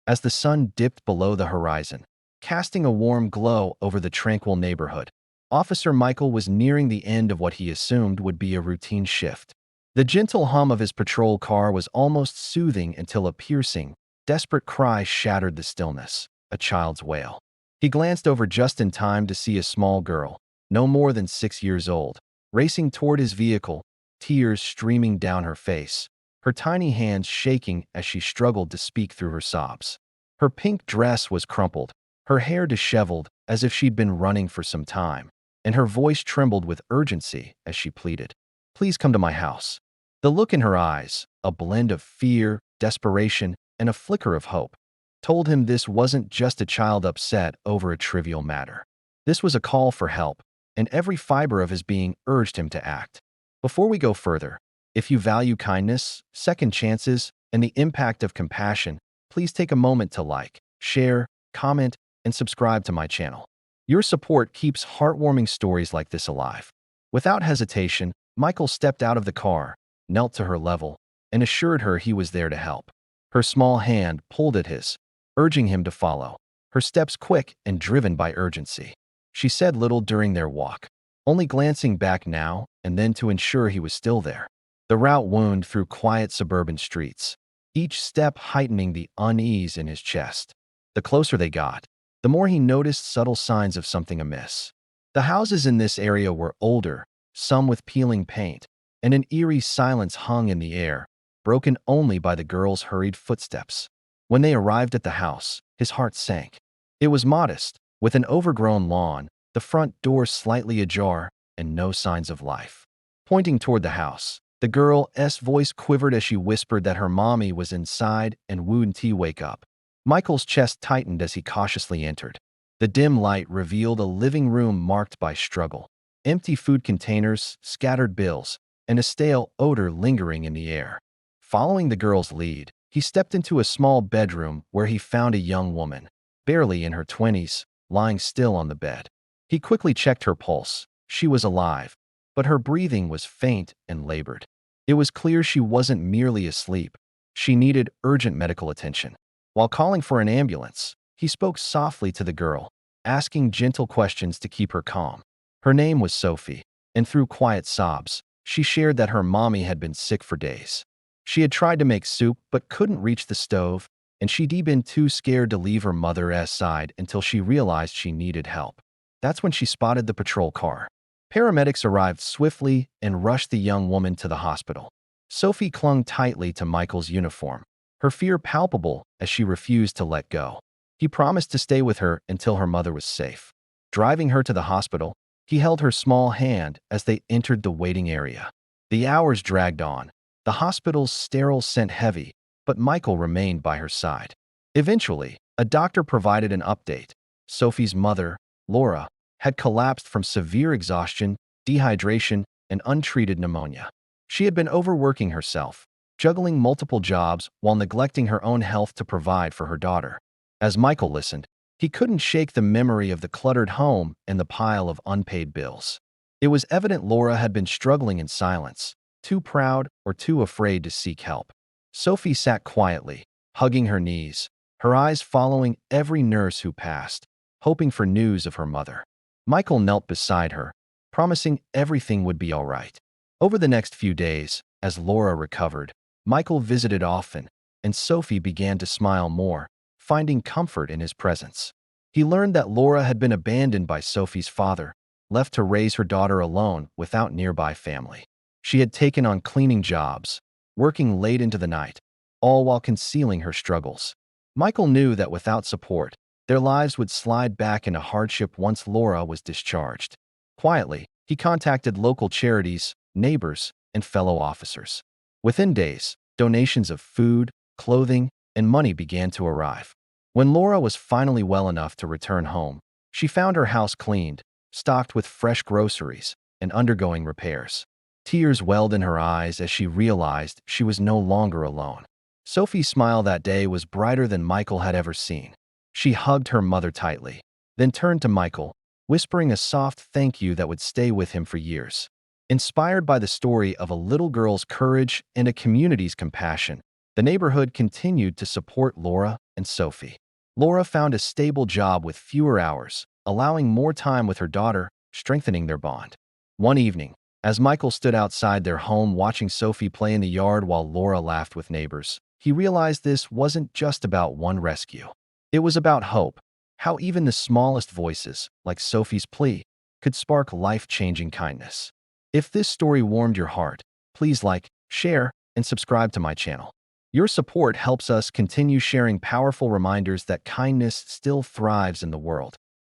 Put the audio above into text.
as the sun dipped below the horizon, casting a warm glow over the tranquil neighborhood. Officer Michael was nearing the end of what he assumed would be a routine shift. The gentle hum of his patrol car was almost soothing until a piercing, desperate cry shattered the stillness, a child's wail. He glanced over just in time to see a small girl, no more than 6 years old, racing toward his vehicle, tears streaming down her face, her tiny hands shaking as she struggled to speak through her sobs. Her pink dress was crumpled, her hair disheveled as if she'd been running for some time, and her voice trembled with urgency as she pleaded, "Please come to my house." The look in her eyes, a blend of fear, desperation, and a flicker of hope, told him this wasn't just a child upset over a trivial matter. This was a call for help, and every fiber of his being urged him to act. Before we go further, if you value kindness, second chances, and the impact of compassion, please take a moment to like, share, comment, and subscribe to my channel. Your support keeps heartwarming stories like this alive. Without hesitation, Michael stepped out of the car, knelt to her level, and assured her he was there to help. Her small hand pulled at his, urging him to follow, her steps quick and driven by urgency. She said little during their walk, only glancing back now and then to ensure he was still there. The route wound through quiet suburban streets, each step heightening the unease in his chest. The closer they got, the more he noticed subtle signs of something amiss. The houses in this area were older, some with peeling paint, and an eerie silence hung in the air, broken only by the girl's hurried footsteps. When they arrived at the house, his heart sank. It was modest, with an overgrown lawn, the front door slightly ajar, and no signs of life. Pointing toward the house, the girl's voice quivered as she whispered that her mommy was inside and wouldn't he wake up. Michael's chest tightened as he cautiously entered. The dim light revealed a living room marked by struggle, empty food containers, scattered bills, and a stale odor lingering in the air. Following the girl's lead, he stepped into a small bedroom where he found a young woman, barely in her 20s, lying still on the bed. He quickly checked her pulse. She was alive, but her breathing was faint and labored. It was clear she wasn't merely asleep. She needed urgent medical attention. While calling for an ambulance, he spoke softly to the girl, asking gentle questions to keep her calm. Her name was Sophie, and through quiet sobs, she shared that her mommy had been sick for days. She had tried to make soup but couldn't reach the stove, and she'd been too scared to leave her mother's side until she realized she needed help. That's when she spotted the patrol car. Paramedics arrived swiftly and rushed the young woman to the hospital. Sophie clung tightly to Michael's uniform, her fear palpable as she refused to let go. He promised to stay with her until her mother was safe. Driving her to the hospital, he held her small hand as they entered the waiting area. The hours dragged on, the hospital's sterile scent heavy, but Michael remained by her side. Eventually, a doctor provided an update. Sophie's mother, Laura, had collapsed from severe exhaustion, dehydration, and untreated pneumonia. She had been overworking herself, juggling multiple jobs while neglecting her own health to provide for her daughter. As Michael listened, he couldn't shake the memory of the cluttered home and the pile of unpaid bills. It was evident Laura had been struggling in silence, too proud or too afraid to seek help. Sophie sat quietly, hugging her knees, her eyes following every nurse who passed, hoping for news of her mother. Michael knelt beside her, promising everything would be all right. Over the next few days, as Laura recovered, Michael visited often, and Sophie began to smile more, finding comfort in his presence. He learned that Laura had been abandoned by Sophie's father, left to raise her daughter alone without nearby family. She had taken on cleaning jobs, working late into the night, all while concealing her struggles. Michael knew that without support, their lives would slide back into hardship once Laura was discharged. Quietly, he contacted local charities, neighbors, and fellow officers. Within days, donations of food, clothing, and money began to arrive. When Laura was finally well enough to return home, she found her house cleaned, stocked with fresh groceries, and undergoing repairs. Tears welled in her eyes as she realized she was no longer alone. Sophie's smile that day was brighter than Michael had ever seen. She hugged her mother tightly, then turned to Michael, whispering a soft thank you that would stay with him for years. Inspired by the story of a little girl's courage and a community's compassion, the neighborhood continued to support Laura and Sophie. Laura found a stable job with fewer hours, allowing more time with her daughter, strengthening their bond. One evening, as Michael stood outside their home watching Sophie play in the yard while Laura laughed with neighbors, he realized this wasn't just about one rescue. It was about hope, how even the smallest voices, like Sophie's plea, could spark life-changing kindness. If this story warmed your heart, please like, share, and subscribe to my channel. Your support helps us continue sharing powerful reminders that kindness still thrives in the world.